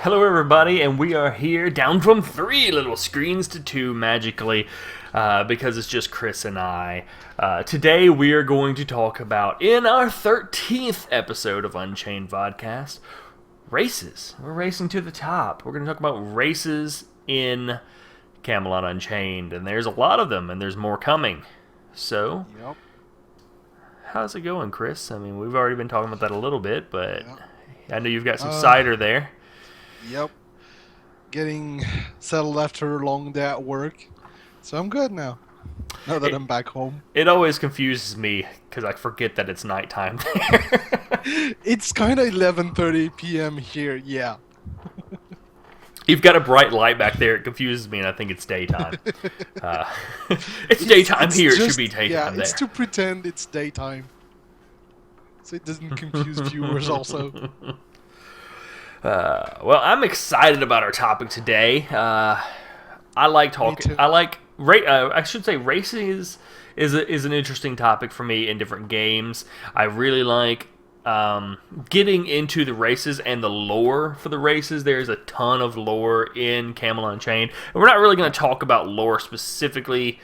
Hello, everybody, and we are here down from 3 little screens to 2 magically because it's just Chris and I. Today, we are going to talk about, in our 13th episode of Unchained Vodcast, races. We're racing to the top. We're going to talk about races in Camelot Unchained, and there's a lot of them, and there's more coming. So, Yep. how's it going, Chris? I mean, we've already been talking about that a little bit, but Yep. I know you've got some cider there. Yep. Getting settled after a long day at work. So I'm good now. Now that I'm back home. It always confuses me because I forget that it's nighttime there. It's kind of 11:30 p.m. here, yeah. You've got a bright light back there. It confuses me, and I think it's daytime. It's daytime here. It should be daytime there. It's to pretend it's daytime. So it doesn't confuse viewers also. Well, I'm excited about our topic today. I like talking. too. I should say racing is an interesting topic for me in different games. I really like getting into the races and the lore for the races. There's a ton of lore in Camelot Unchained, and we're not really going to talk about lore specifically.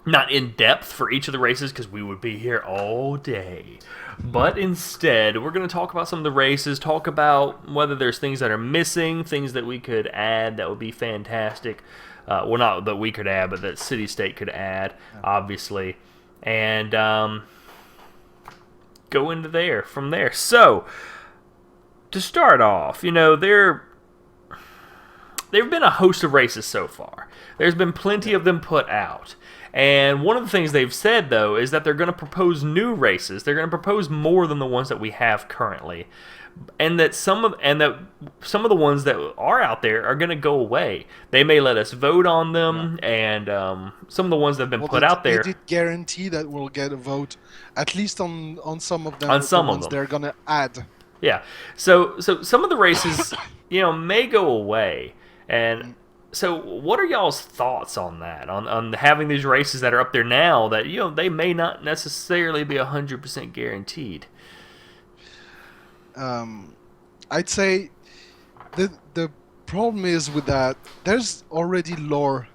Not in depth for each of the races because we would be here all day. But instead, we're going to talk about some of the races, talk about whether there's things that are missing, things that we could add that would be fantastic. Well, not that we could add, but that City State could add, obviously. And go into there from there. So, to start off, there have been a host of races so far. There's been plenty of them put out. And one of the things they've said, though, is that they're going to propose new races. They're going to propose more than the ones that we have currently. And that some of the ones that are out there are going to go away. They may let us vote on them, and some of the ones that have been put out there. They did guarantee that we'll get a vote, at least on some of them. On some the of ones them. they're gonna add. Yeah. So some of the races, may go away. And so what are y'all's thoughts on that? On having these races that are up there now that, they may not necessarily be 100% guaranteed? I'd say the problem is with that, there's already lore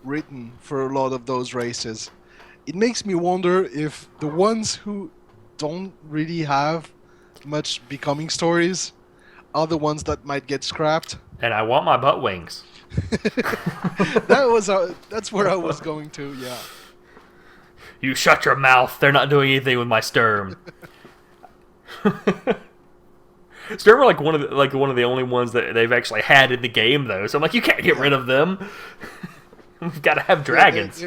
written for a lot of those races. It makes me wonder if the ones who don't really have much becoming stories are the ones that might get scrapped. And I want my butt wings. That's where I was going to, yeah. You shut your mouth. They're not doing anything with my Sturm. Sturm are like one of the only ones that they've actually had in the game, though. So I'm like, you can't get rid of them. We've got to have dragons.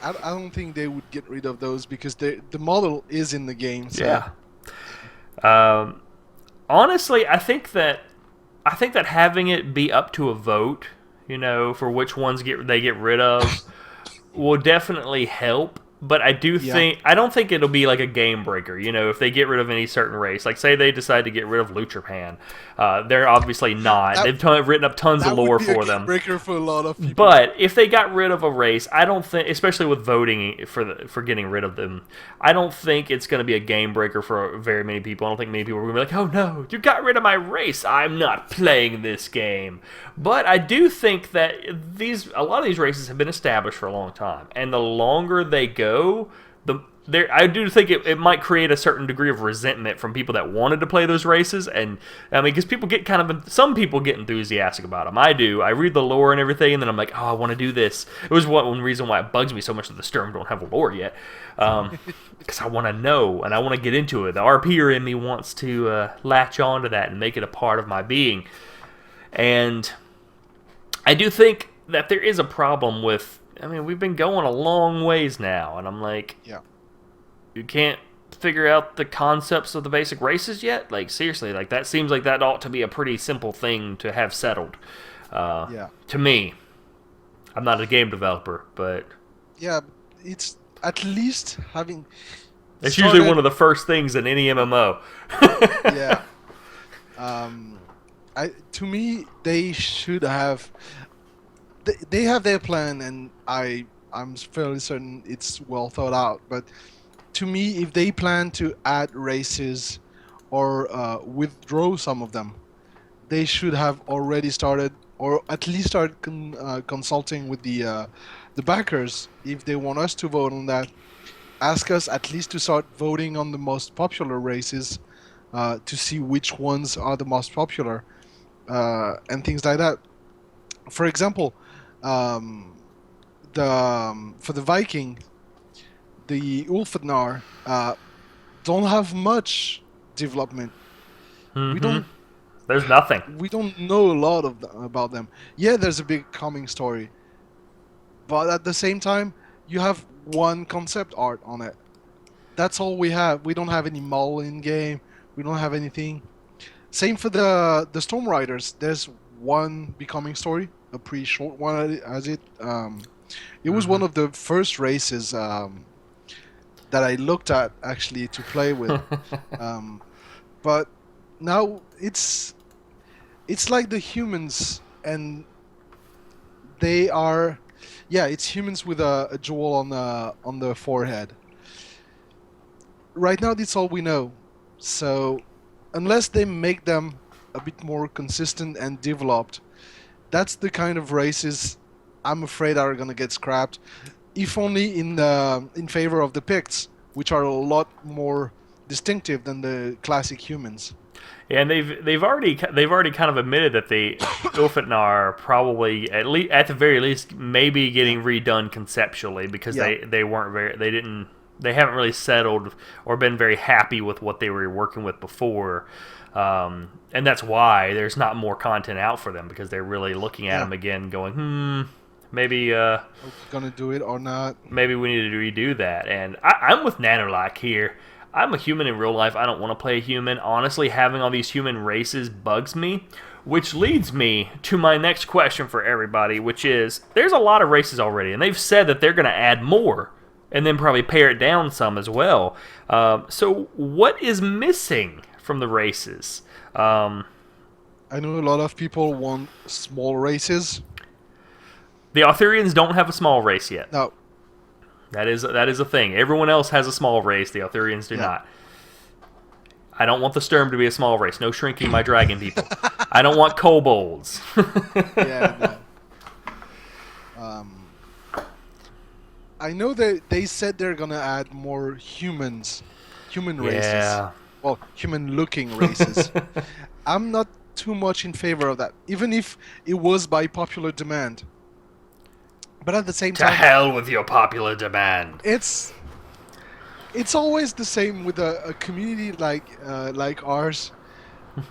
I don't think they would get rid of those because the model is in the game. So. Yeah. Honestly, I think that having it be up to a vote, for which ones they get rid of, will definitely help. But I don't think it'll be like a game breaker. If they get rid of any certain race, like say they decide to get rid of Lucherpan, they're obviously not. They've written up tons of lore for them. That would be a game breaker for a lot of people. But if they got rid of a race, I don't think, especially with voting for getting rid of them, I don't think it's going to be a game breaker for very many people. I don't think many people are going to be like, "Oh no, you got rid of my race. I'm not playing this game." But I do think that a lot of these races have been established for a long time, and the longer they go, I do think it might create a certain degree of resentment from people that wanted to play those races, and I mean, because people get some people get enthusiastic about them. I do. I read the lore and everything, and then I'm like, oh, I want to do this. It was one reason why it bugs me so much that the Sturm don't have lore yet, because I want to know and I want to get into it. The RPer in me wants to latch on to that and make it a part of my being, and I do think that there is a problem with. I mean, we've been going a long ways now, and I'm like, you can't figure out the concepts of the basic races yet? Like, seriously, like that seems like that ought to be a pretty simple thing to have settled. To me. I'm not a game developer, but... Yeah, it's at least having... It's usually one of the first things in any MMO. Yeah. To me, they should have... They have their plan, and I'm fairly certain it's well thought out. But to me, if they plan to add races or withdraw some of them, they should have already started, or at least start consulting with the backers if they want us to vote on that. Ask us at least to start voting on the most popular races to see which ones are the most popular and things like that. For example, for the Viking, the Ulfnar don't have much development. Mm-hmm. There's nothing. We don't know a lot about them. Yeah, there's a big coming story, but at the same time, you have one concept art on it. That's all we have. We don't have any model in game. We don't have anything. Same for the Storm Riders. There's one becoming story, a pretty short one as it. It was one of the first races that I looked at actually to play with. But now it's like the humans, and they are, yeah, it's humans with a jewel on the forehead. Right now, that's all we know. So, unless they make them a bit more consistent and developed, that's the kind of races I'm afraid are gonna get scrapped. If only in favor of the Picts, which are a lot more distinctive than the classic humans. Yeah, and they've already kind of admitted that the Ulfnar are probably at the very least maybe getting redone conceptually because they haven't really settled or been very happy with what they were working with before, and that's why there's not more content out for them, because they're really looking at them again, going, maybe are we gonna do it or not? Maybe we need to redo that. And I'm with Nanolak here. I'm a human in real life. I don't want to play a human. Honestly, having all these human races bugs me, which leads me to my next question for everybody, which is, there's a lot of races already, and they've said that they're going to add more, and then probably pare it down some as well. So what is missing from the races? I know a lot of people want small races. The Arthurians don't have a small race yet. No. That is a thing. Everyone else has a small race. The Arthurians do not. I don't want the Sturm to be a small race. No shrinking my dragon people. I don't want kobolds. Yeah, no. I know that they said they're gonna add more human races. Yeah. Well, human-looking races. I'm not too much in favor of that, even if it was by popular demand. But at the same time, to hell with your popular demand. It's always the same with a community like ours.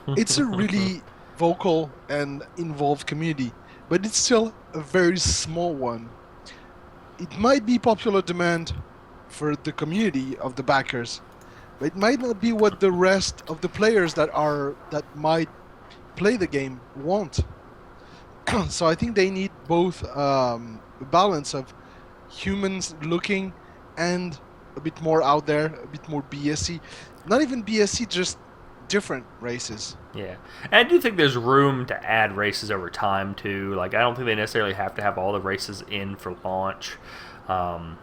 It's a really vocal and involved community, but it's still a very small one. It might be popular demand for the community of the backers, but it might not be what the rest of the players that might play the game want. So I think they need both a balance of humans looking and a bit more out there, a bit more BSC. Not even BSC, just different races. Yeah. And I do think there's room to add races over time, too. Like, I don't think they necessarily have to have all the races in for launch. I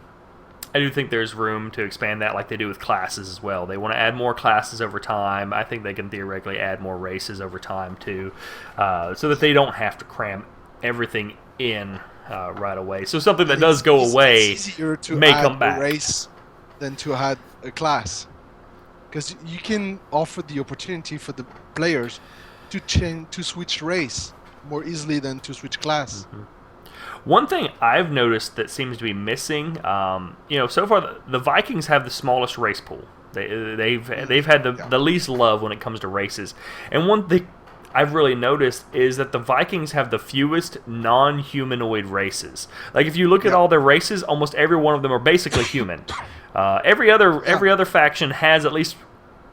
do think there's room to expand that like they do with classes as well. They want to add more classes over time. I think they can theoretically add more races over time, too, so that they don't have to cram everything in right away. So something that does go away it's easier to may add come back. A race than to add a class, because you can offer the opportunity for the players to switch race more easily than to switch class. Mm-hmm. One thing I've noticed that seems to be missing, so far the Vikings have the smallest race pool. They've had the least love when it comes to races. And one thing I've really noticed is that the Vikings have the fewest non-humanoid races. Like, if you look at all their races, almost every one of them are basically human. Every other faction has at least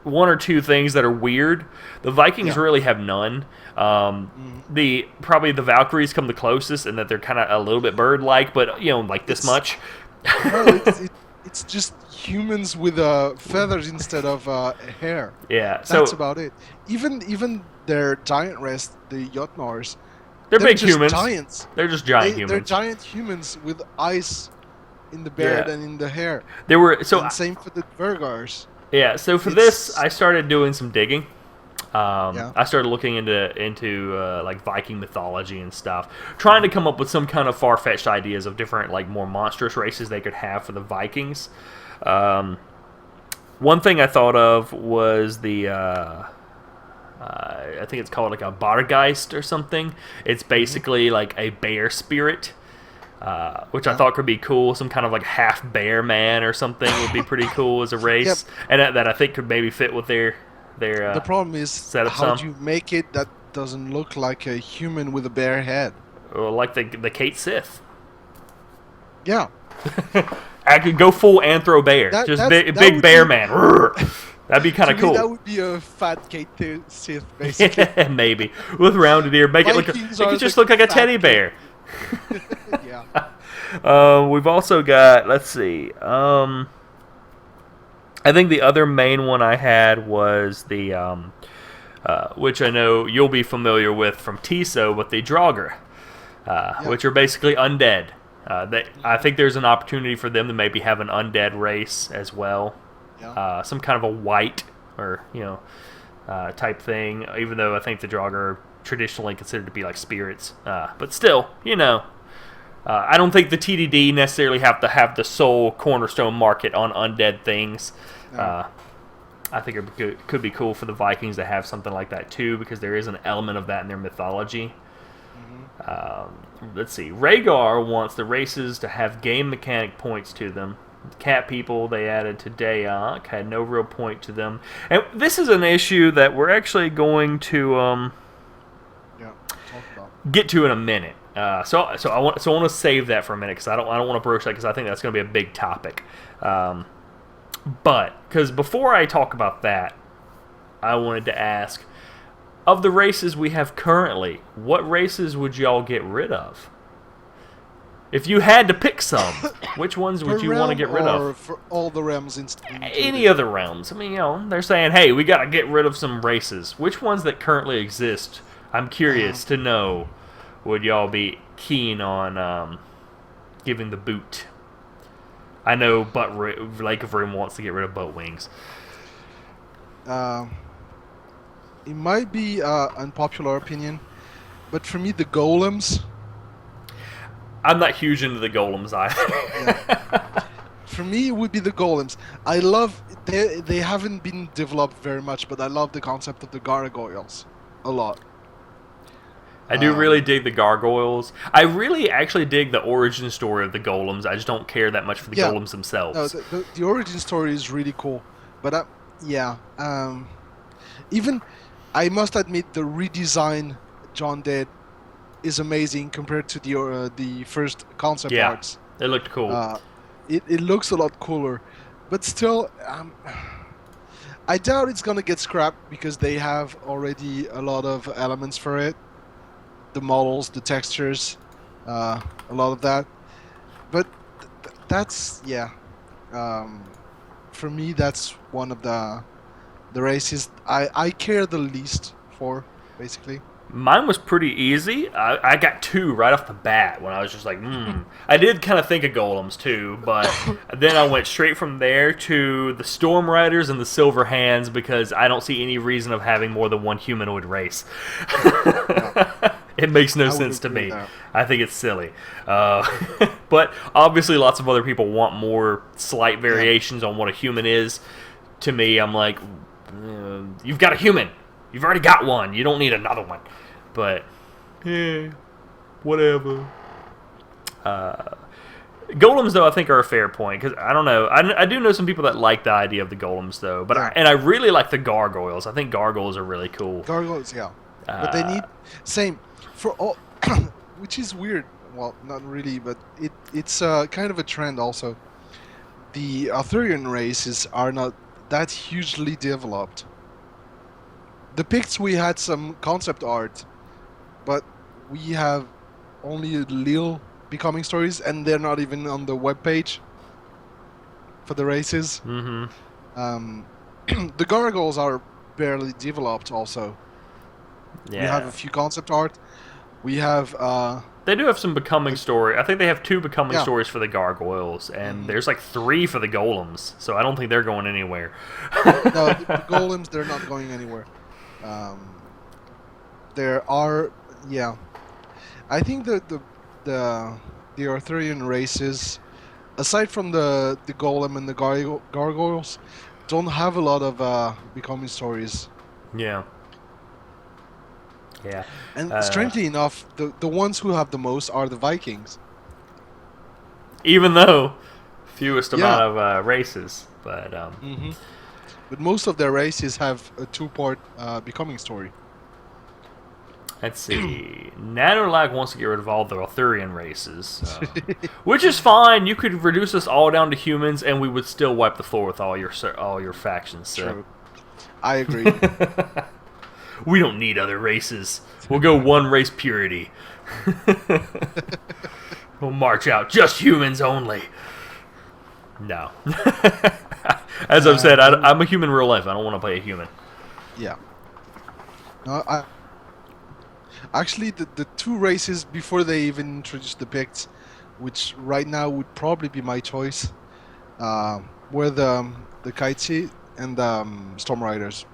one or two things that are weird. The Vikings really have none. Probably the Valkyries come the closest in that they're kind of a little bit bird-like, but like this much. No, it's just humans with feathers instead of hair. Yeah, that's about it. Even their giant race, the Jotnars, they're big just humans. Giants. They're just giant humans. They're giant humans with eyes in the beard and in the hair. And same for the Vergars. Yeah, so for this, I started doing some digging. Yeah. I started looking into like Viking mythology and stuff, trying to come up with some kind of far-fetched ideas of different like more monstrous races they could have for the Vikings. One thing I thought of was the I think it's called like a Bargeist or something. It's basically like a bear spirit, which I thought could be cool. Some kind of like half bear man or something would be pretty cool as a race, and that I think could maybe fit with their The problem is setup how some. do you make it that doesn't look like a human with a bare head? Or like the Kate Sith. Yeah. I could go full anthro bear, just big bear man. That'd be kind of cool. That would be a fat Kate Sith, basically. Maybe with rounded ear, make it look. It could just look like a teddy bear. Yeah. We've also got. Let's see. I think the other main one I had was the, which I know you'll be familiar with from TISO, but the Draugr, which are basically undead. I think there's an opportunity for them to maybe have an undead race as well. Yeah. Some kind of a white or type thing. Even though I think the Draugr are traditionally considered to be like spirits, but still, I don't think the TDD necessarily have to have the sole cornerstone market on undead things. No. I think it could be cool for the Vikings to have something like that too, because there is an element of that in their mythology. Let's see. Rhaegar wants the races to have game mechanic points to them. The cat people they added to Dayak had no real point to them. And this is an issue that we're actually going to get to in a minute. So I want to save that for a minute because I don't want to broach that because I think that's going to be a big topic. But because before I talk about that, I wanted to ask, of the races we have currently, what races would y'all get rid of? If you had to pick some, which ones would you want to get rid of? Or for all the realms Any other realms. I mean, they're saying, hey, we got to get rid of some races. Which ones that currently exist, I'm curious to know, would y'all be keen on giving the boot? I know Lake of Room wants to get rid of boat wings. It might be unpopular opinion, but for me, the golems. I'm not huge into the golems either. Yeah. For me, it would be the golems. I love they haven't been developed very much, but I love the concept of the gargoyles a lot. I do really dig the gargoyles. I really actually dig the origin story of the golems. I just don't care that much for the golems themselves. No, the origin story is really cool. But even I must admit the redesign John did is amazing compared to the first concept arts. It looked cool. It looks a lot cooler, but still, I doubt it's gonna get scrapped because they have already a lot of elements for it. The models, the textures, a lot of that. But that's for me, that's one of the races I care the least for, basically. Mine was pretty easy. I got two right off the bat when I was just like, I did kind of think of golems too, but then I went straight from there to the Storm Riders and the Silver Hands because I don't see any reason of having more than one humanoid race. It makes no sense to me. I think it's silly. But obviously lots of other people want more slight variations on what a human is. To me, I'm like, you've got a human. You've already got one. You don't need another one. But, whatever. Golems, though, I think are a fair point. Because, I don't know. I do know some people that like the idea of the golems, though. But I really like the gargoyles. I think gargoyles are really cool. Gargoyles, yeah. But they need... Same. For all... which is weird. Well, not really, but it's kind of a trend also. The Arthurian races are not that hugely developed. The Picts, we had some concept art, but we have only a little becoming stories, and they're not even on the webpage for the races. Mm-hmm. The gargoyles are barely developed also. Yeah. We have a few concept art. We have... They do have some becoming story. I think they have 2 becoming stories for the gargoyles, and there's like 3 for the golems, so I don't think they're going anywhere. No, the golems, they're not going anywhere. Um, there are, yeah. I think the the Arthurian races, aside from the golem and the gargoyles, don't have a lot of becoming stories. Yeah. Yeah. And strangely enough, the ones who have the most are the Vikings. Even though fewest amount Yeah. of races, but But most of their races have a two-part becoming story. let's see. Nanolag wants to get rid of all the Arthurian races, which is fine. You could reduce us all down to humans, and we would still wipe the floor with all your factions. So. True. I agree. We don't need other races. We'll go one race purity. We'll march out just humans only. No. As I've said, I'm a human in real life. I don't want to play a human. Yeah. No, actually, the two races before they even introduced the Picts, which right now would probably be my choice, were the Kaitsi and the Storm Riders.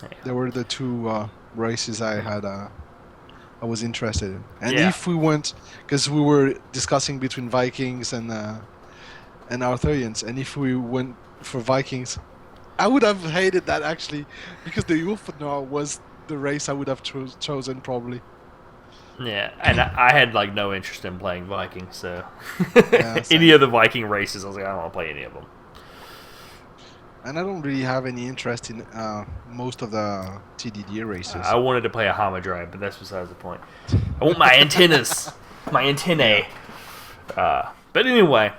Yeah. They were the two races I had. I was interested in. And Yeah. if we went, because we were discussing between Vikings and Arthurians, and if we went for Vikings, I would have hated that actually, because the Ulfnar was the race I would have chosen probably. Yeah, and I had like no interest in playing Vikings, so Yeah, any of the Viking races, I was like, I don't want to play any of them. And I don't really have any interest in most of the TDD races. I wanted to play a Hamadryad, but that's besides the point. I want my antennas, my antennae. But anyway,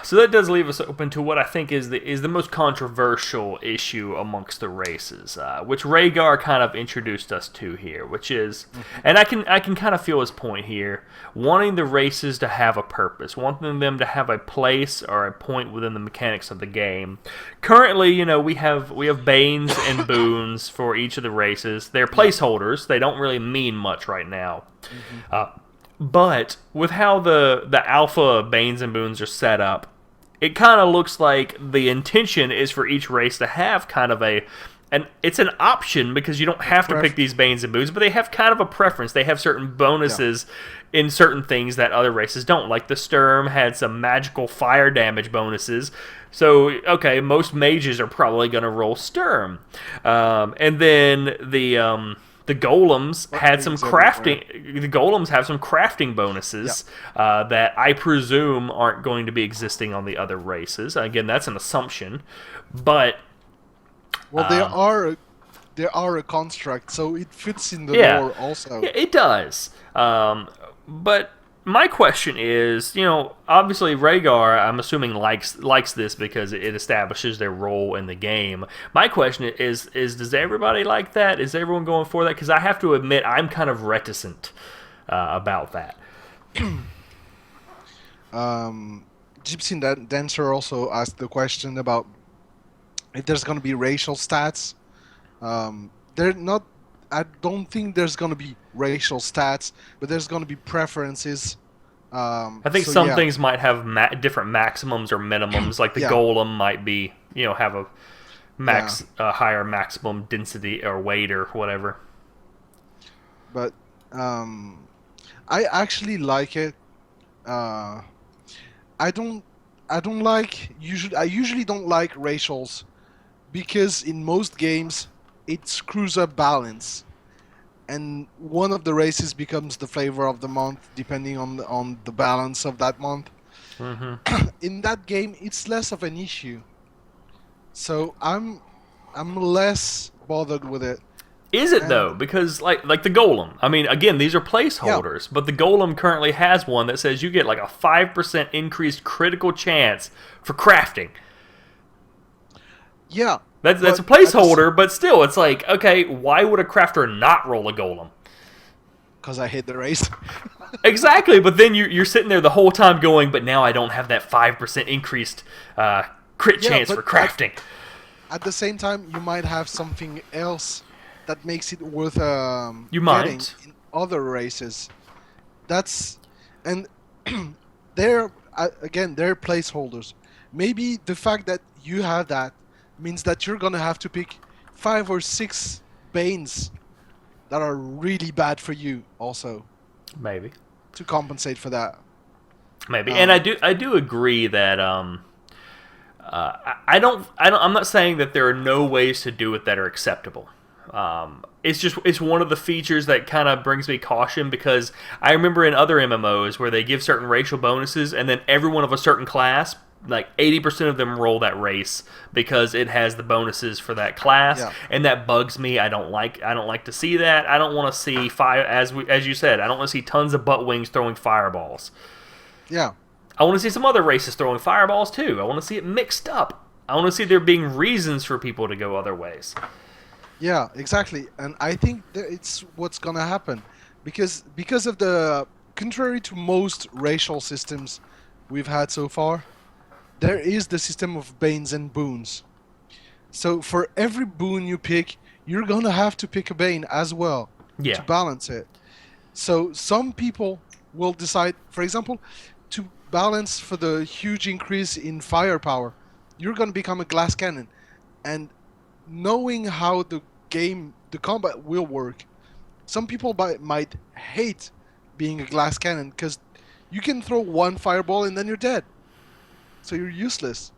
so that does leave us open to what I think is the most controversial issue amongst the races, which Rhaegar kind of introduced us to here, which is, and I can kind of feel his point here, wanting the races to have a purpose, wanting them to have a place or a point within the mechanics of the game. Currently, we have Banes and Boons for each of the races. They're placeholders. They don't really mean much right now. But with how the alpha Banes and Boons are set up, it kind of looks like the intention is for each race to have kind of it's an option because you don't have to pick these Banes and Boons, but they have kind of a preference. They have certain bonuses in certain things that other races don't. Like the Sturm had some magical fire damage bonuses. So, okay, most mages are probably going to roll Sturm. And then the golems had some crafting. The golems have some crafting bonuses that I presume aren't going to be existing on the other races. Again, that's an assumption, but well, they are a construct, so it fits in the lore also. Yeah, it does. But my question is, obviously Rhaegar, I'm assuming likes this because it establishes their role in the game. My question is does everybody like that? Is everyone going for that? Because I have to admit, I'm kind of reticent about that. Gypsy Dancer also asked the question about if there's going to be racial stats. They're not. I don't think there's going to be racial stats, but there's going to be preferences. I think some things might have different maximums or minimums. Like the golem might be, have a higher maximum density or weight or whatever. But I actually like it. I usually don't like racials because in most games it screws up balance, and one of the races becomes the flavor of the month depending on the balance of that month. In that game, it's less of an issue, so I'm less bothered with it. Is it though? Because like the golem. I mean, again, these are placeholders, but the golem currently has one that says you get like a 5% increased critical chance for crafting. Yeah. That's a placeholder, but still, it's like, okay, why would a crafter not roll a golem? Because I hate the race. Exactly, but then you're sitting there the whole time going, but now I don't have that 5% increased crit chance for crafting. At the same time, you might have something else that makes it worth you getting might in other races. And they're placeholders. maybe the fact that you have that means that you're gonna have to pick 5 or 6 Banes that are really bad for you also Maybe. to compensate for that. Maybe. And Um, I do agree that I'm not saying that there are no ways to do it that are acceptable. It's one of the features that kind of brings me caution, because I remember in other MMOs where they give certain racial bonuses, and then everyone of a certain class, like 80% of them, roll that race because it has the bonuses for that class, yeah, and that bugs me. I don't like to see that. I don't want to see fire, as you said. I don't want to see tons of butt wings throwing fireballs. yeah, I want to see some other races throwing fireballs too. I want to see it mixed up. I want to see there being reasons for people to go other ways. yeah, exactly. And I think that it's what's gonna happen because of the contrary to most racial systems we've had so far, there is the system of Banes and Boons. So for every boon you pick, you're gonna have to pick a Bane as well Yeah. to balance it. So some people will decide, for example, to balance for the huge increase in firepower, you're gonna become a glass cannon. And knowing how the combat will work, some people might hate being a glass cannon because you can throw one fireball and then you're dead. So you're useless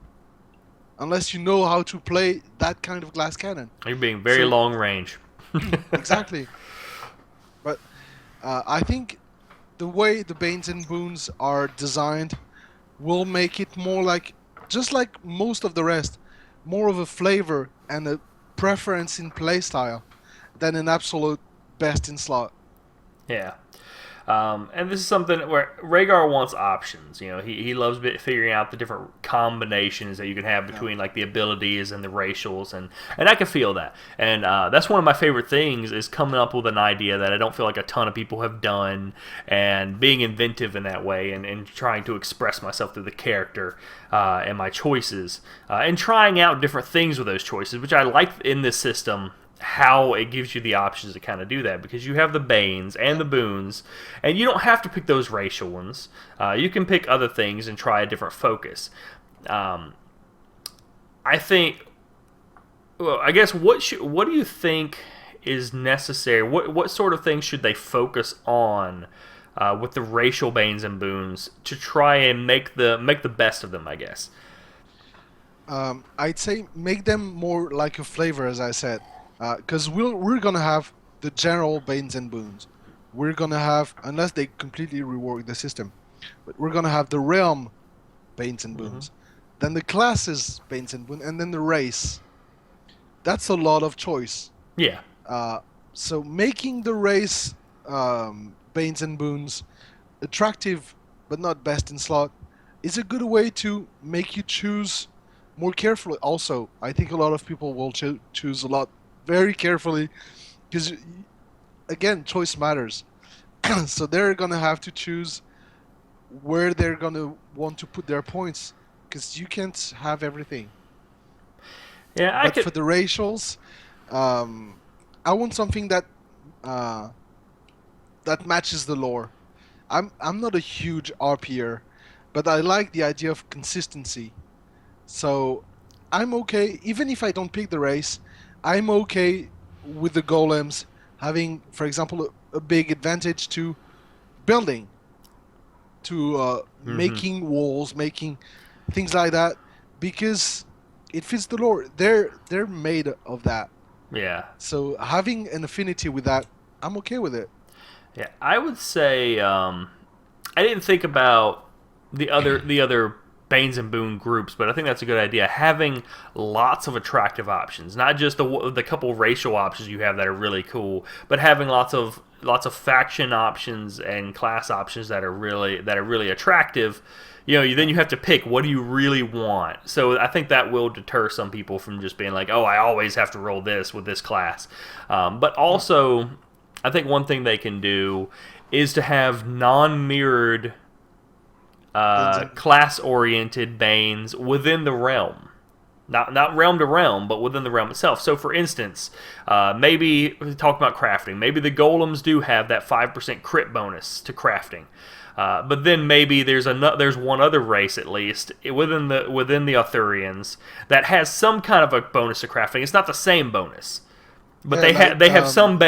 unless you know how to play that kind of glass cannon. You're being very So long range. exactly. But I think the way the Banes and Boons are designed will make it more like, just like most of the rest, more of a flavor and a preference in playstyle than an absolute best in slot. Yeah. And this is something where Rhaegar wants options. You know, he loves figuring out the different combinations that you can have Yeah. between like the abilities and the racials, and I can feel that. And that's one of my favorite things, is coming up with an idea that I don't feel like a ton of people have done, and being inventive in that way, and trying to express myself through the character and my choices, and trying out different things with those choices, which I like in this system. How it gives you the options to kind of do that, because you have the Banes and the Boons, and you don't have to pick those racial ones. You can pick other things and try a different focus. Um, I think. Well, I guess what do you think is necessary? What sort of things should they focus on with the racial Banes and Boons to try and make the best of them? I guess. I'd say make them more like a flavor, as I said, because we're gonna have the general Banes and Boons. We're gonna have, unless they completely rework the system, but we're gonna have the realm Banes and Mm-hmm. Boons, then the classes Banes and Boons, and then the race. That's a lot of choice. Yeah. Uh, so making the race Banes and Boons attractive but not best in slot is a good way to make you choose more carefully. Also, I think a lot of people will choose a lot very carefully because, again, choice matters. So they're gonna have to choose where they're gonna want to put their points because you can't have everything. Yeah. I But could. for the racials, um, I want something uh, that matches the lore. I'm not a huge RPer, but I like the idea of consistency. So I'm okay, even if I don't pick the race, I'm okay with the golems having, for example, a big advantage to building, to Mm-hmm. making walls, making things like that, because it fits the lore. They're made of that. Yeah. So having an affinity with that, I'm okay with it. Yeah, I would say I didn't think about the other Banes and Boone groups, but I think that's a good idea. Having lots of attractive options, not just the couple racial options you have that are really cool, but having lots of faction options and class options that are really attractive. You know, then you have to pick, what do you really want. So I think that will deter some people from just being like, oh, I always have to roll this with this class. But also, I think one thing they can do is to have non-mirrored Banes and class-oriented Banes within the realm. Not realm to realm, but within the realm itself. So, for instance, maybe talk about crafting. Maybe the golems do have that 5% crit bonus to crafting. But then maybe there's one other race at least within the Arthurians that has some kind of a bonus to crafting. It's not the same bonus, but they have some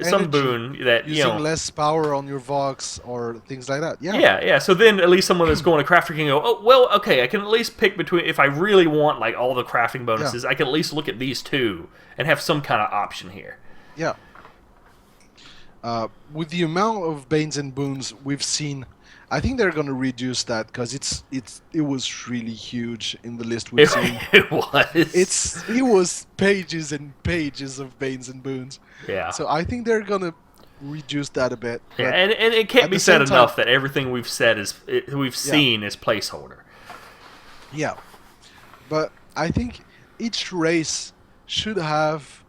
some boon that using less power on your Vox or things like that. Yeah. So then at least someone that's going to crafting can go, oh well, okay, I can at least pick between. If I really want like all the crafting bonuses, I can at least look at these two and have some kind of option here. Yeah. With the amount of Banes and Boons we've seen, I think they're going to reduce that because it was really huge in the list we've seen. It was. It was pages and pages of Banes and Boons. Yeah. So I think they're going to reduce that a bit. Yeah, and it can't be said enough that everything we've said we've seen is placeholder. Yeah. But I think each race should have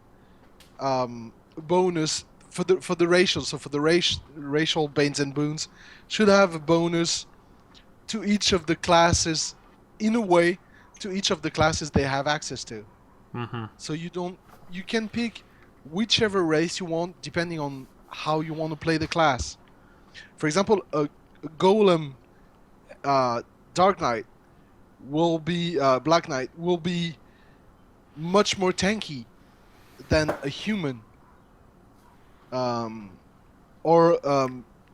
bonus for the racial. So for the racial Banes and Boons should have a bonus to each of the classes in a way to each of the classes they have access to. Mm-hmm. So you can pick whichever race you want depending on how you want to play the class. For example, a Golem Dark Knight will be Black Knight will be much more tanky than a human.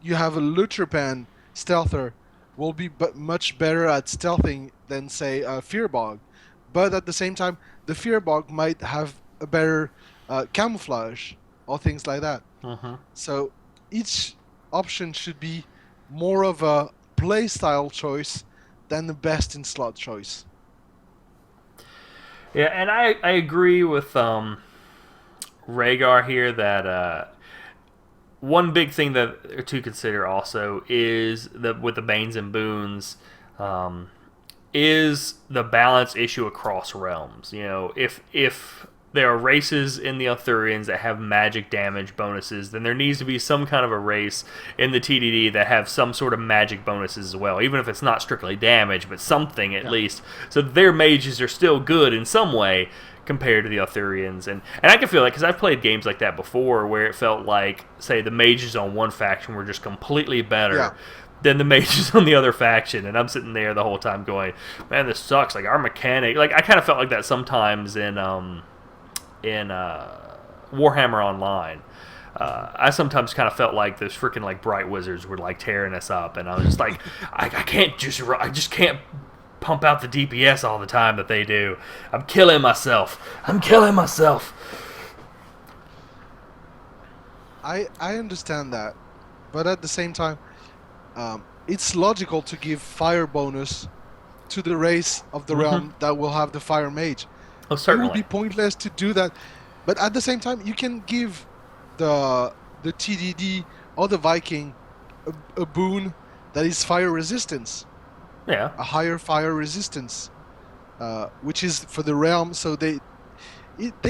You have a Lutrapan Stealther will be much better at stealthing than say a Fearbog, but at the same time the Fearbog might have a better camouflage or things like that. Uh-huh. So each option should be more of a playstyle choice than the best in slot choice. Yeah, and I agree with Rhaegar here that one big thing that to consider also is that with the Banes and Boons is the balance issue across realms. You know, if there are races in the Arthurians that have magic damage bonuses, then there needs to be some kind of a race in the TDD that have some sort of magic bonuses as well, even if it's not strictly damage, but something at least, so their mages are still good in some way compared to the Arthurians. And I can feel like, because I've played games like that before, where it felt like, say, the mages on one faction were just completely better than the mages on the other faction, and I'm sitting there the whole time going, man, this sucks. Like, our mechanic, like, I kind of felt like that sometimes in Warhammer Online. I sometimes kind of felt like those freaking like bright wizards were like tearing us up, and I was just like, I just can't pump out the DPS all the time that they do. I'm killing myself. I understand that, but at the same time, it's logical to give fire bonus to the race of the realm that will have the fire mage. Oh, certainly. It would be pointless to do that, but at the same time, you can give the TDD or the Viking a boon that is fire resistance. Yeah. A higher fire resistance, which is for the realm, so they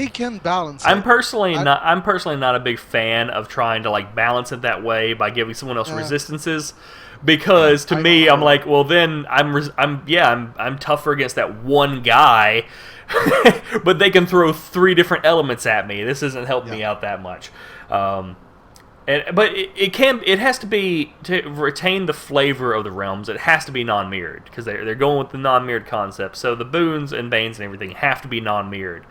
can balance. I'm personally not a big fan of trying to like balance it that way by giving someone else resistances, because to me, I'm like, well, then I'm tougher against that one guy, but they can throw 3 different elements at me. This isn't helping me out that much. But it has to be, to retain the flavor of the realms, it has to be non-mirrored, because they're going with the non-mirrored concept. So the Boons and Banes and everything have to be non-mirrored,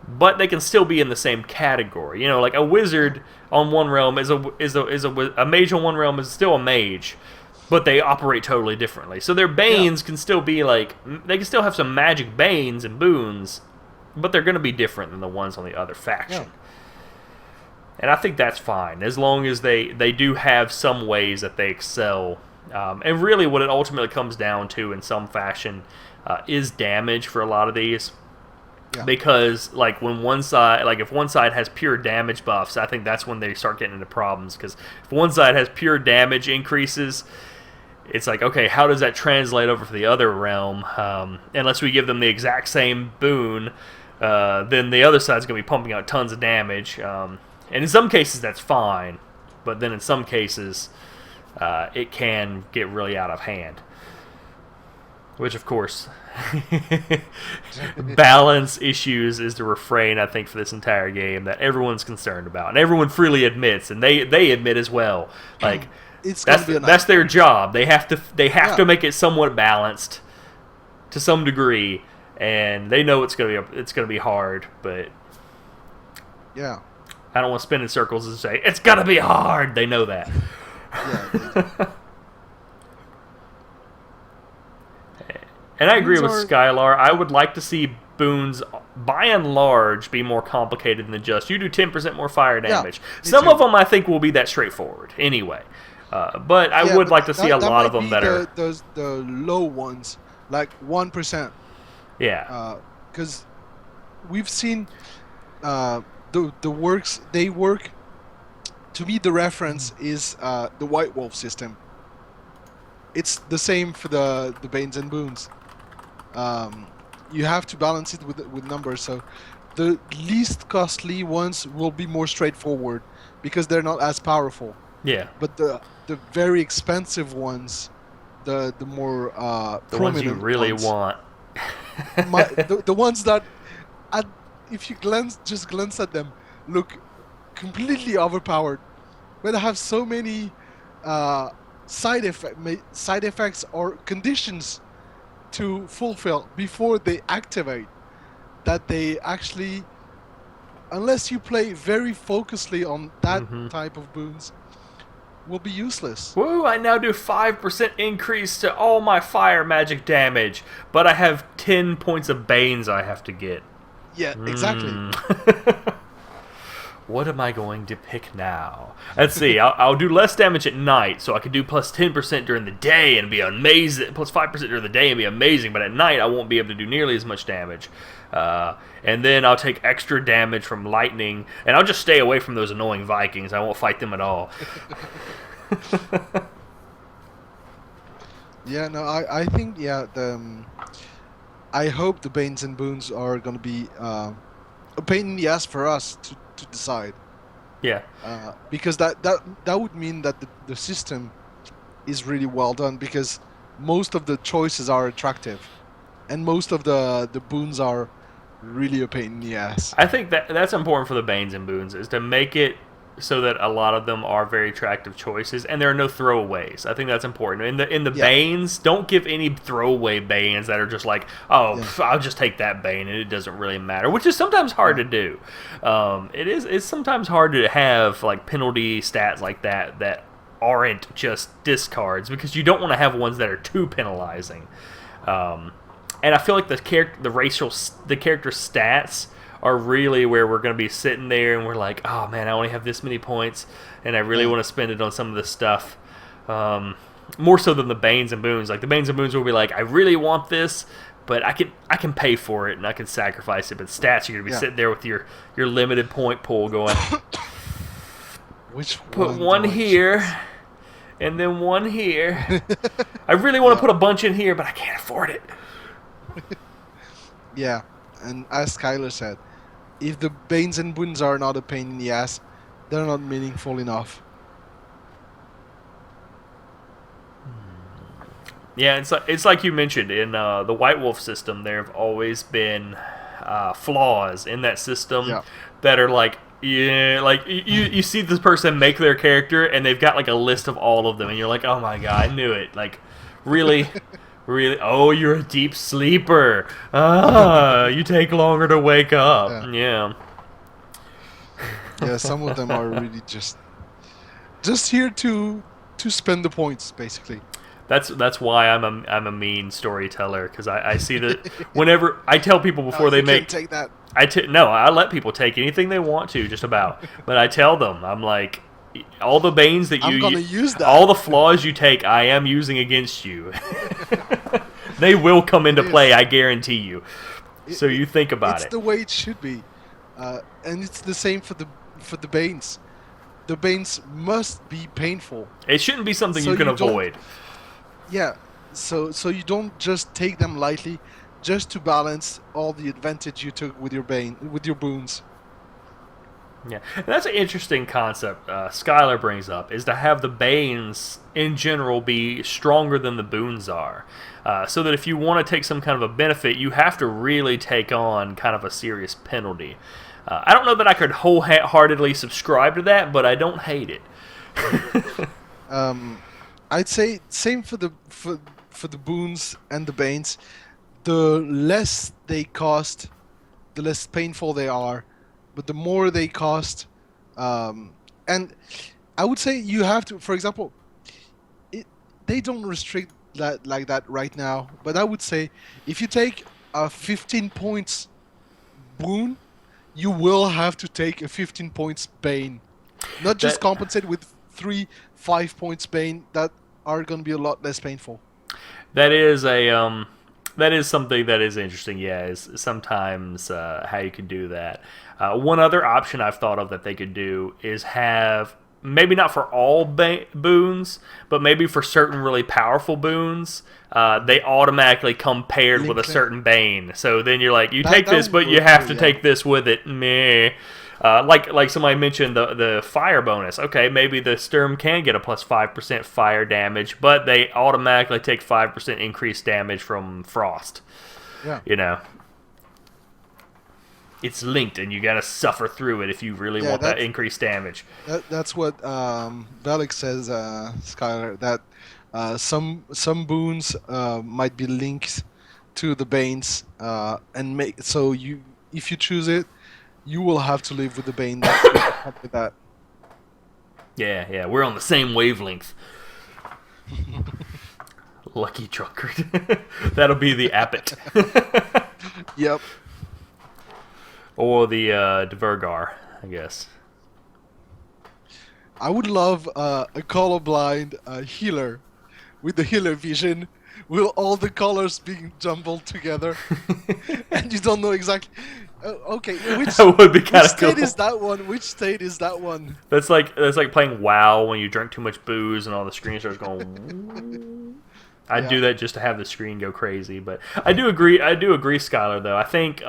but they can still be in the same category. You know, like a wizard on one realm is a mage on one realm is still a mage, but they operate totally differently. So their Banes can still be like, they can still have some magic Banes and Boons, but they're going to be different than the ones on the other faction. Yeah. And I think that's fine, as long as they do have some ways that they excel. And really what it ultimately comes down to in some fashion is damage for a lot of these. Yeah. Because like when if one side has pure damage buffs, I think that's when they start getting into problems. Because if one side has pure damage increases, it's like, okay, how does that translate over to the other realm? Unless we give them the exact same boon, then the other side's going to be pumping out tons of damage. And in some cases, that's fine. But then in some cases, it can get really out of hand. Which, of course, balance issues is the refrain, I think, for this entire game that everyone's concerned about. And everyone freely admits, and they admit as well. Like, it's gonna be a That's their nightmare. job. They have Yeah. to make it somewhat balanced to some degree, and they know it's gonna be hard. But Yeah. I don't want to spin in circles and say it's gonna be hard. They know that. Yeah. And I agree with Boons are- Skylar. I would like to see Boons, by and large, be more complicated than just you do 10% more fire damage. me Some too. of them I think will be that straightforward anyway. But I Yeah, would but like to see a that lot of might them be that are... the low ones, like 1%. Yeah. Because we've seen the works, they work. To me, the reference is the White Wolf system. It's the same for the Banes and Boons. You have to balance it with numbers. So the least costly ones will be more straightforward because they're not as powerful. Yeah. But the very expensive ones, the more The ones you prominent really ones, want. the ones that, if you glance at them, look completely overpowered, but have so many side effects or conditions to fulfill before they activate that they actually, unless you play very focusedly on that type of boons, will be useless. Woo, I now do 5% increase to all my fire magic damage, but I have 10 points of Banes I have to get. Yeah, exactly. What am I going to pick now? Let's see. I'll do less damage at night, so I can do plus 10% during the day and be amazing. Plus 5% during the day and be amazing, but at night I won't be able to do nearly as much damage. And then I'll take extra damage from lightning, and I'll just stay away from those annoying Vikings. I won't fight them at all. Yeah, no, I think, yeah, I hope the Banes and Boons are going to be a pain in the ass for us to decide. Yeah. Because that would mean that the system is really well done, because most of the choices are attractive, and most of the boons are really a pain in the ass. I think that's important for the Banes and Boons, is to make it so that a lot of them are very attractive choices, and there are no throwaways. I think that's important. In the Banes, don't give any throwaway Banes that are just like, I'll just take that Bane and it doesn't really matter, which is sometimes hard to do. It's sometimes hard to have like penalty stats like that aren't just discards, because you don't want to have ones that are too penalizing. And I feel like the character stats are really where we're going to be sitting there and we're like, oh man, I only have this many points and I really want to spend it on some of this stuff. More so than the Banes and Boons. Like the Banes and Boons will be like, I really want this, but I can pay for it and I can sacrifice it. But stats, you're going to be sitting there with your limited point pool going, Which put one here and then one here. I really want to put a bunch in here, but I can't afford it. Yeah, and as Skylar said, if the Banes and Boons are not a pain in the ass, they're not meaningful enough. Yeah, it's like you mentioned, in the White Wolf system, there have always been flaws in that system that are like, you see this person make their character and they've got like a list of all of them and you're like, oh my god, I knew it. Like, really? Really? Oh, you're a deep sleeper. You take longer to wake up. Yeah. Yeah, some of them are really just here to spend the points, basically. That's why I'm a mean storyteller, because I see that whenever I tell people before they make, take that. I let people take anything they want to, just about. But I tell them, I'm like, all the Banes that I'm gonna use that. all the flaws you take, I am using against you. They will come into play, I guarantee you. So you think about it. It's the way it should be, and it's the same for the Banes. The Banes must be painful. It shouldn't be something So you can you don't- avoid. Yeah, so you don't just take them lightly, just to balance all the advantage you took with your boons. Yeah, and that's an interesting concept Skylar brings up, is to have the Banes in general be stronger than the Boons are. So that if you want to take some kind of a benefit, you have to really take on kind of a serious penalty. I don't know that I could wholeheartedly subscribe to that, but I don't hate it. Um, I'd say same for the boons and the banes. The less they cost, the less painful they are, but the more they cost, and I would say you have to. For example, it they don't restrict that like that right now, but I would say if you take a 15 points boon, you will have to take a 15 points bane. Not just That compensate with 5 points bane that are going to be a lot less painful. that is a that is something that is interesting. Yeah, is sometimes how you can do that. One other option I've thought of that they could do is have maybe not for all boons, but maybe for certain really powerful boons, they automatically come paired with a Link certain bane. So then you're like, you That take this, would but you work have too, to yeah. take this with it. Meh. Like somebody mentioned the fire bonus. Okay, maybe the Sturm can get a plus 5% fire damage, but they automatically take 5% increased damage from frost. Yeah. You know, it's linked, and you got to suffer through it if you really Yeah, want that increased damage. that's what Vellic says, Skylar. That some boons might be linked to the banes, and make so you if you choose it, you will have to live with the bane that will come with that. Yeah, we're on the same wavelength. Lucky drunkard. That'll be the Abbot. Yep. Or the Dvergar, I guess. I would love a colorblind healer with the healer vision, with all the colors being jumbled together, and you don't know exactly. Okay, That would be which kind of state cool. is that one? Which state is that one? That's like playing WoW when you drink too much booze and all the screen starts going. I'd Yeah. do that just to have the screen go crazy. But I do agree, Skylar. Though I think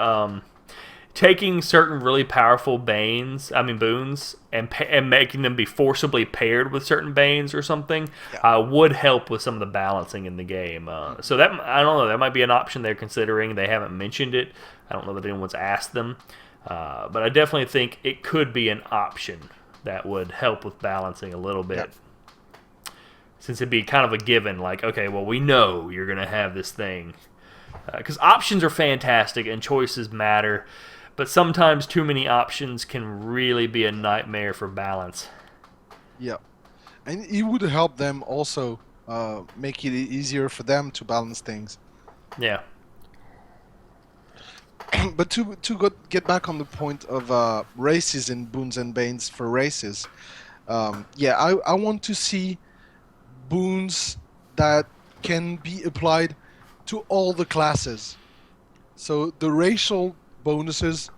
taking certain really powerful boons, and making them be forcibly paired with certain banes or something would help with some of the balancing in the game. So that I don't know, that might be an option they're considering. They haven't mentioned it. I don't know that anyone's asked them, but I definitely think it could be an option that would help with balancing a little bit. Yeah. Since it'd be kind of a given, like, okay, well, we know you're going to have this thing. Because options are fantastic and choices matter, but sometimes too many options can really be a nightmare for balance. Yeah, and it would help them also make it easier for them to balance things. Yeah. But get back on the point of races and boons and banes for races, yeah, I want to see boons that can be applied to all the classes. So the racial bonuses,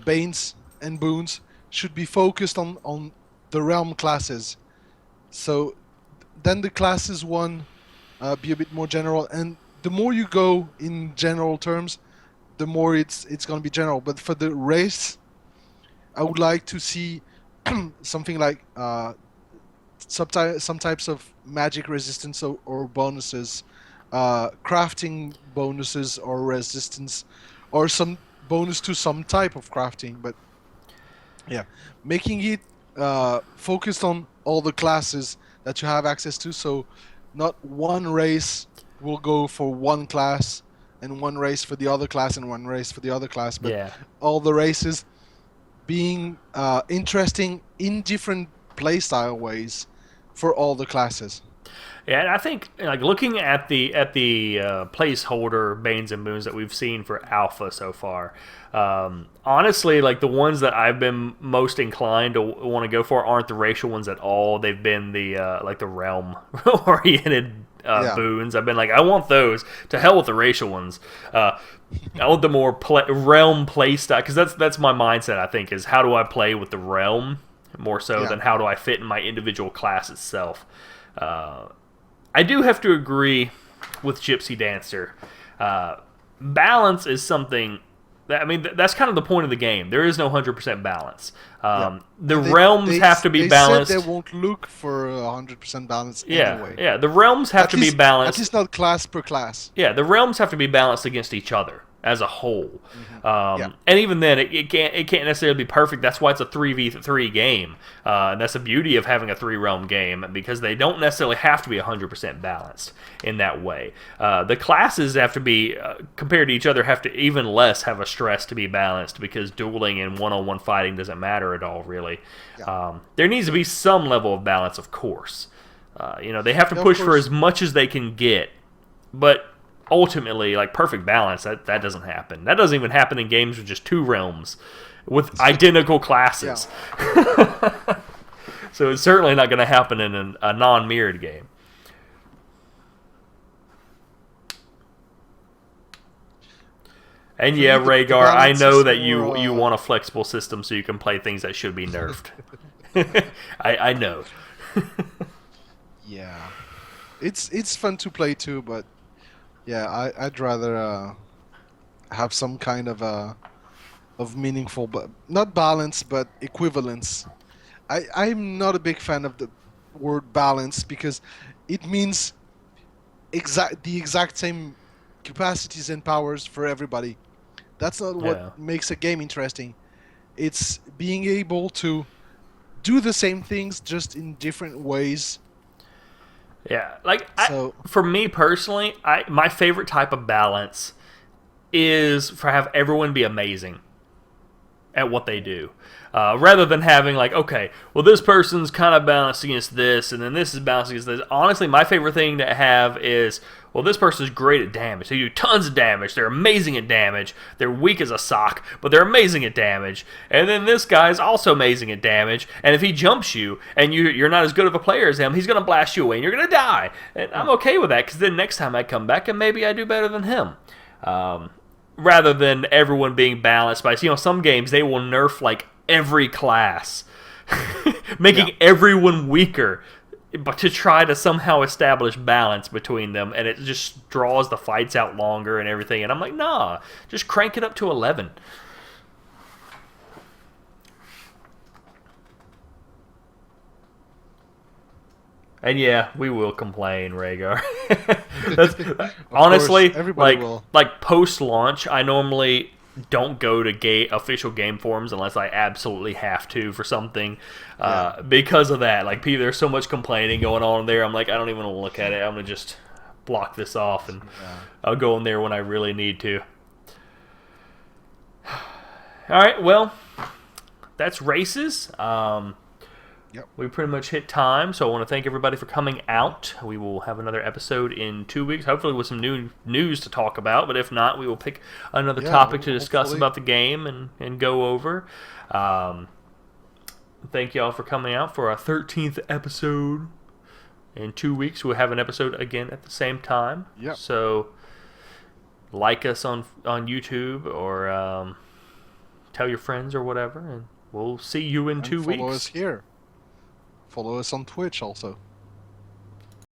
banes and boons should be focused on the realm classes. So then the classes one be a bit more general, and the more you go in general terms, the more it's going to be general. But for the race, I would like to see something like some types of magic resistance or bonuses, crafting bonuses or resistance, or some bonus to some type of crafting. But yeah, making it focused on all the classes that you have access to, so not one race will go for one class and one race for the other class and one race for the other class, but Yeah. all the races being interesting in different playstyle ways for all the classes. Yeah, and I think like looking at the placeholder banes and boons that we've seen for alpha so far, honestly, like the ones that I've been most inclined to want to go for aren't the racial ones at all. They've been the like the realm oriented boons. I've been like, I want those. To hell with the racial ones. I want the more realm play style, because that's my mindset. I think is how do I play with the realm more so than how do I fit in my individual class itself. I do have to agree with Gypsy Dancer. Balance is something that, I mean, that's kind of the point of the game. There is no 100% balance. The realms have to be balanced. Said they won't look for 100% balance Yeah, anyway. yeah. The realms have to be balanced. At least not class per class. Yeah, the realms have to be balanced against each other. as a whole. Yeah. And even then, it can't necessarily be perfect. That's why it's a 3v3 game. And that's the beauty of having a 3-realm game, because they don't necessarily have to be 100% balanced in that way. The classes have to be, compared to each other, have to even less have a stress to be balanced, because dueling and one-on-one fighting doesn't matter at all, really. Yeah. There needs to be some level of balance, of course. They have to push for as much as they can get, but ultimately, like, perfect balance, that doesn't happen. That doesn't even happen in games with just 2 realms with identical classes. Yeah. So it's certainly not going to happen in a non-mirrored game. And yeah, Rhaegar, I know that you want a flexible system so you can play things that should be nerfed. I know. Yeah, it's fun to play too, but yeah, I'd rather have some kind of meaningful, but not balance, but equivalence. I'm not a big fan of the word balance, because it means the exact same capacities and powers for everybody. That's not what makes a game interesting. It's being able to do the same things just in different ways. Yeah, for me personally, my favorite type of balance is for have everyone be amazing at what they do. Rather than having like, okay, well, this person's kind of balanced against this, and then this is balanced against this. Honestly, my favorite thing to have is, well, this person's great at damage. They do tons of damage. They're amazing at damage. They're weak as a sock, but they're amazing at damage. And then this guy's also amazing at damage. And if he jumps you and you're not as good of a player as him, he's going to blast you away and you're going to die. And I'm okay with that, because then next time I come back and maybe I do better than him. Rather than everyone being balanced by, some games they will nerf like every class, making everyone weaker, but to try to somehow establish balance between them, and it just draws the fights out longer and everything. And I'm like, nah, just crank it up to 11. And yeah, we will complain, Rhaegar. Honestly, like post-launch, I normally don't go to official game forums unless I absolutely have to for something, because of that. Like, there's so much complaining going on there. I'm like, I don't even want to look at it. I'm gonna just block this off, and I'll go in there when I really need to. All right, well, that's races. We pretty much hit time, so I want to thank everybody for coming out. We will have another episode in 2 weeks, hopefully with some new news to talk about, but if not, we will pick another topic to discuss about the game and go over. Thank y'all for coming out for our 13th episode. In 2 weeks, we'll have an episode again at the same time. Yep. So, like us on YouTube, or tell your friends or whatever, and we'll see you in 2 weeks. Follow us here. Follow us on Twitch also.